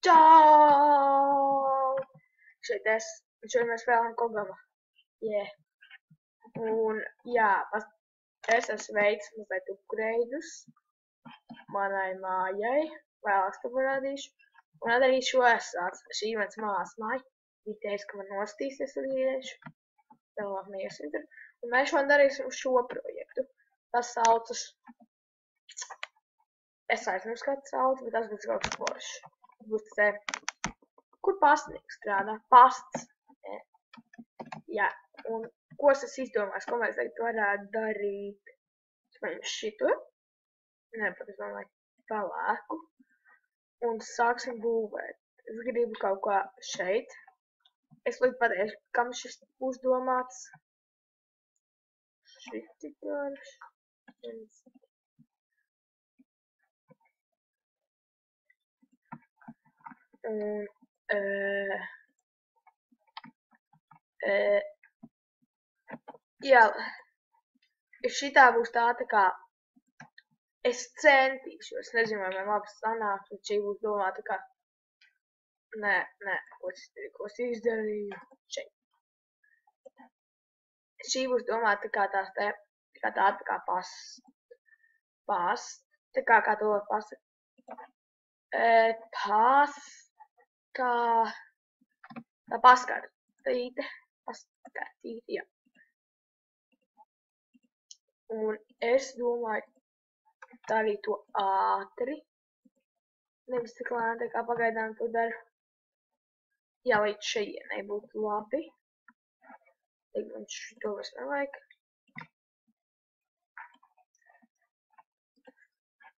Čau! Šeit mēs spēlējam Kogama. Yeah. Un, jā, es esmu veicis mazliet upgradeus manai mājai. Vēlāk to parādīšu. Un arī šo esāts. Šī mans mājas māja. Viņa teica, ka man nostīsies ar vīriešu. Vēlāk neiesim tur. Un mēs šodien darīsim šo projektu. Tas saucas... Es aizmirsu, kā tas sauc, bet tas būs kaut kas foršs. Būs tas, kur pastnieks strādā? Pasts. Jā, un ko es esmu izdomājis, ko mēs tagad varētu darīt? Es paņemšu šito. Nē, pat es domāju pelēku. Un sāksim būvēt. Es gribu kaut kā šeit. Es līdz pateikšu, kam šis būs domāts. Šis tik garš. Un, jā, šitā būs tā kā, es centīšu, es nezinu, vai man labi sanāks, bet šī būs domāta kā, nē, ko es izdarīju, šeit. Šī būs domāta kā tās te, kā tāda kā tā kā to var pasaka. Tā paskartīte, jā. Un es domāju darīt to ātri, nevis tik lēni, kā pagaidām to daru. Jā, līdz šejienai būtu labi. Tagad man šito vairs nevajag.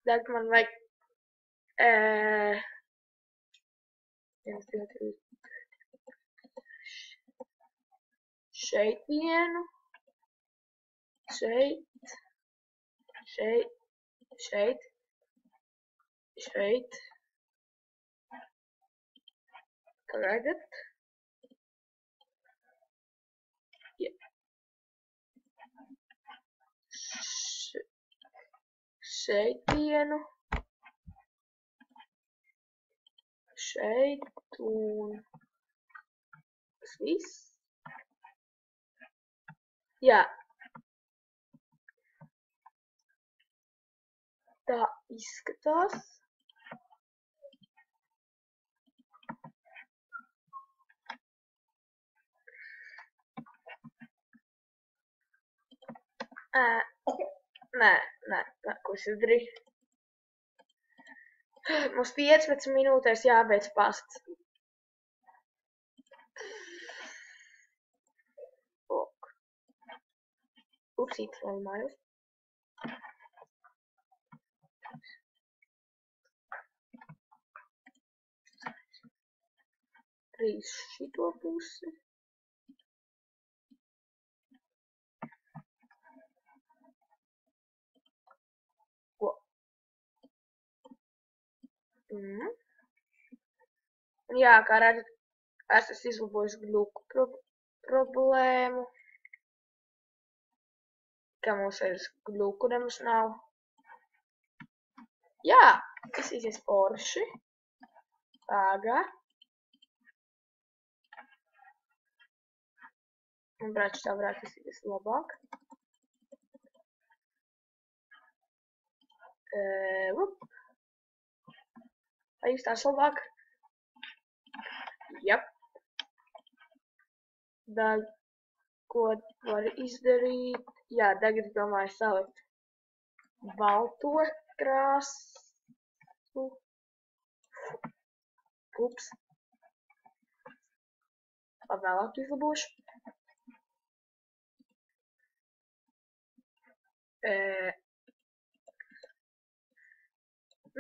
Tagad man vajag šeit vienu, šeit, tagad, šeit vienu, šeit un tas viss. Jā. Tā izskatās. Nē, ko es izdarīju? Mums 15 minūtēs jābeidz pasts. Upsīt, vēl mājos. Trīs šito pusi. Jā, kā redzat, es esmu izlabojis gluku problēmu. Ka mums vairs gluku nemaz nav. Jā, tas izies forši. Pagā. Manuprāt, šitā varētu izsies labāk. Vai izstās labāk? Jep. Tad, ko var izdarīt? Jā, tagad domāju salikt balto krāsu. Ups. Vēlāk izlabošu.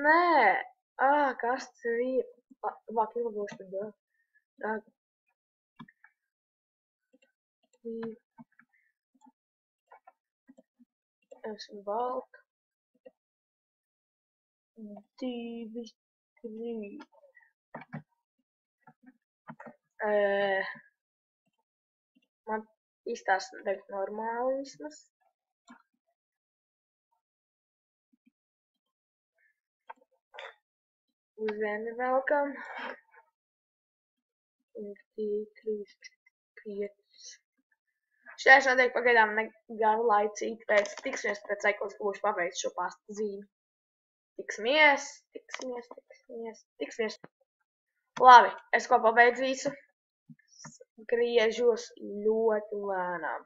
Nē. Kas tas ir? Labāk izlabošu tad vēl. Tā. Esmu balta. 2, 3. Man izstāsta tagad normāli vismaz. Uz zemi velkam. 1, 2, 3, 4, 5. Šajā noteikti pagaidām negaru laicīgi, tāpēc tiksimies pēc sekundes, ka būšu pabeidzis šo pasta zīmi. Tiksimies. Labi, es ko pabeidzu visu. Griežos ļoti lēnām.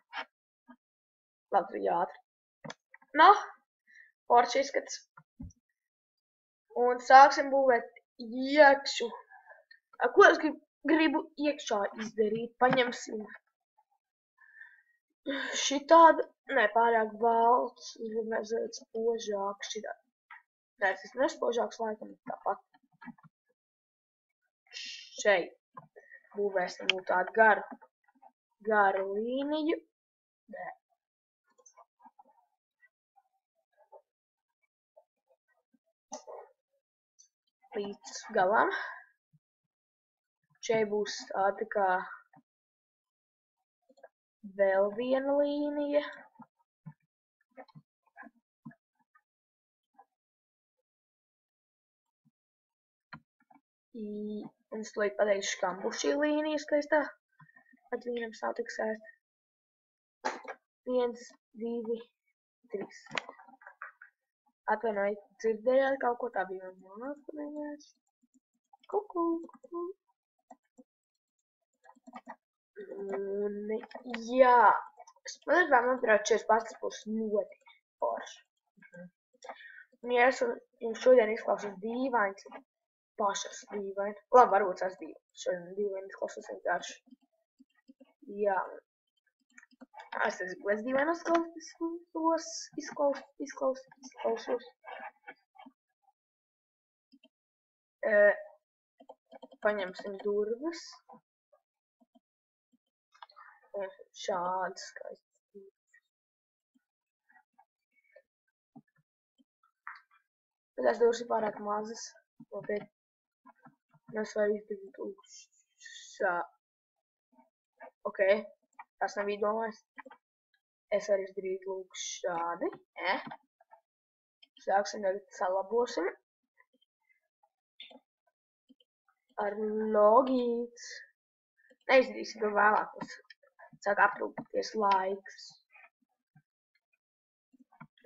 Labi, jātri. No, forši izskats. Un sāksim būvēt iekšu. Ko es gribu iekšā izdarīt? Paņemsim šitādu, ne pārāk balts, mazliet spožāk šitādu. Nē, tas nespožāks laikam tāpat. Šeit būvēsim tādu garu līniju. Nē. Līdz galam. Šeit būs tāda kā vēl viena līnija. Un es to pateikšu, kam būs šī līnija skaistā. At vienam stāv tik sēst. 1, 2, 3. Atvainojiet, dzirdējāt kaut ko, tā bija man mākslinieks. Kuku. Un jā, es patiesībā manuprāt, šis pastas būs ļoti forši. Un ja es jums šodien izklausos dīvains, pašas dīvaini. Labi, varbūt es šodien dīvaini izklausos vienkārši. Jā. Es dīvaini izklausos. Paņemsim durvis. Šādas skaistas durvis. Bet tās durvis ir pārāk mazas. Nopietni. Es varu izdarīt šā. Ok. Tas nav domājis. Es varu izdarīt lūk šādi. Sāksim, tagad salabosim. Ar logīts. Neizdarīsim to vēlāk. Sāk aprūpēties laiks.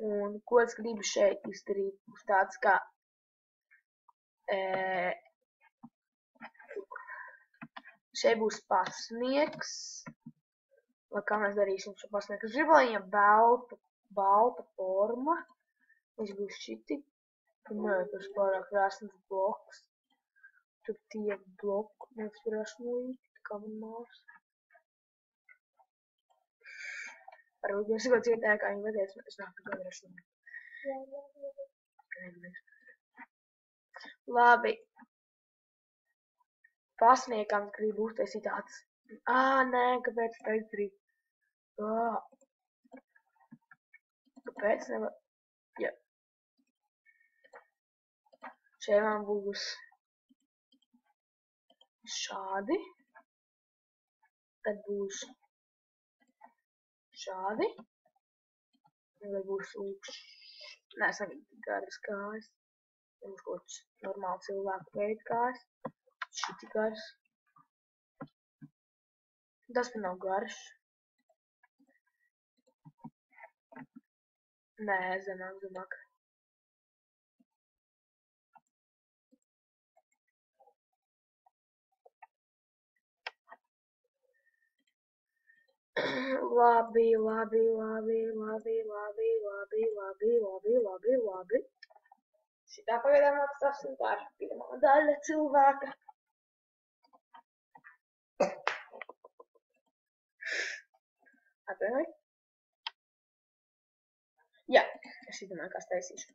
Un ko es gribu šeit izdarīt? Būs tāds kā šeit būs pasniegs. Lai kā mēs darīsim šo pasnieku? Es gribu, lai viņam balta forma. Viņš būs šiti. Nē, tas pārāk krāsnes bloks. Tur tie bloku. Mēs varēsim līkt, kā man mārs. Varbūt jūs kaut dzirdēju, kā viņi vadies. Es nāku gadrašu. Labi. Pasniekam gribu uztaisīt tāds. Nē, kāpēc tā izdarīt? Kāpēc nevar? Jā. Šeit man būs šādi. Tad būs šādi. Tad būs lūk. Nē, es negribu garas kājas. Mums kaut kāds normāli cilvēku veidu kājas. Šiti garas. Tas man nav garš. Nē, zemāk. Labi. Šitā pagaidām atstāsim, tā ir pirmā daļa cilvēka. Atvainojiet. Jā, es izdomāju, kā taisīšu.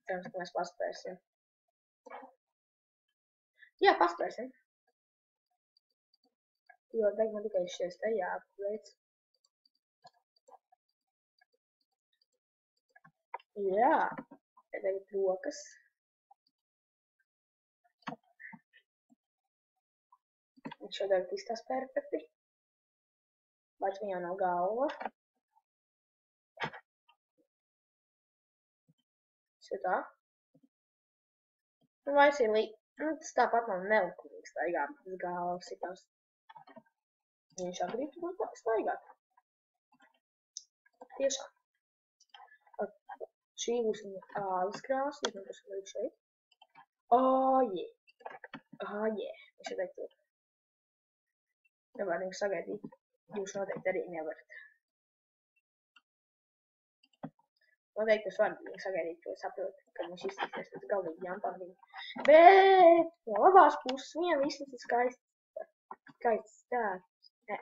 Cerams, ka mēs paspēsim. Jā, paspēsim. Jo deg man tikai šies te jāapveic. Jā, tagad rokas. Viņš jau tagad izstās perfekti. Bāc viņam nav galva. Šitā. Un vairs ir tas tāpat man nelikumīgi staigā bez galvas itās. Viņš grib būt staigāt. Tiešām. Šī būs viņa ādas krāsa, es vienkārši liku šeit. Jē. Viņš ir teikt. Nevar viņu sagaidīt. Jūs noteikti arī nevarat. Noteikti jūs varat viņu sagaidīt, jo es saprotu, ka viņš iztīsies pēc galvīgi jāmpārīgi. Bet no labās puses viņam vismaz ir skaists tērps. Nē.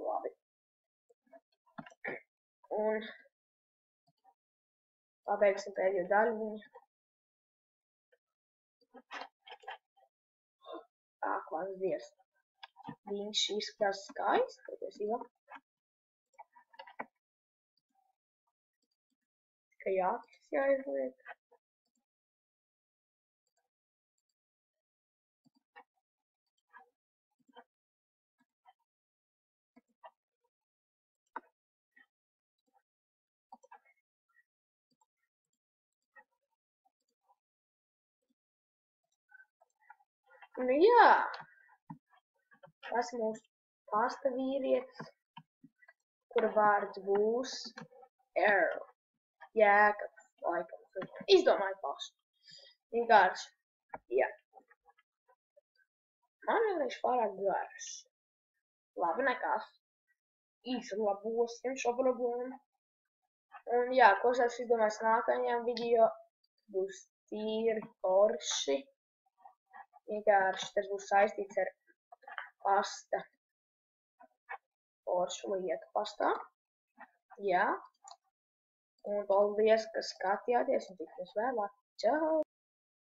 Labi. Un pabeigsim pēdējo daļu viņa. Kāds dievs. Viņš izskatās skaists, patiesībā. Tikai jāķis jāizliek. Nu jā. Tas mūsu pasta vīrietis, kura vārds būs Earl. Jēkabs, laikam. Izdomāju pašu. Vienkārši, jā. Man vienkārši pārāk garš. Labi nekas. Izlabosim šo problēmu. Un jā, ko es izdomāju nākamajām video, būs tīri forši. Vienkārši tas būs saistīts ar pasta. Foršu lietu pastā. Jā. Un paldies, ka skatījāties un tiksimies vēlāk. Čau!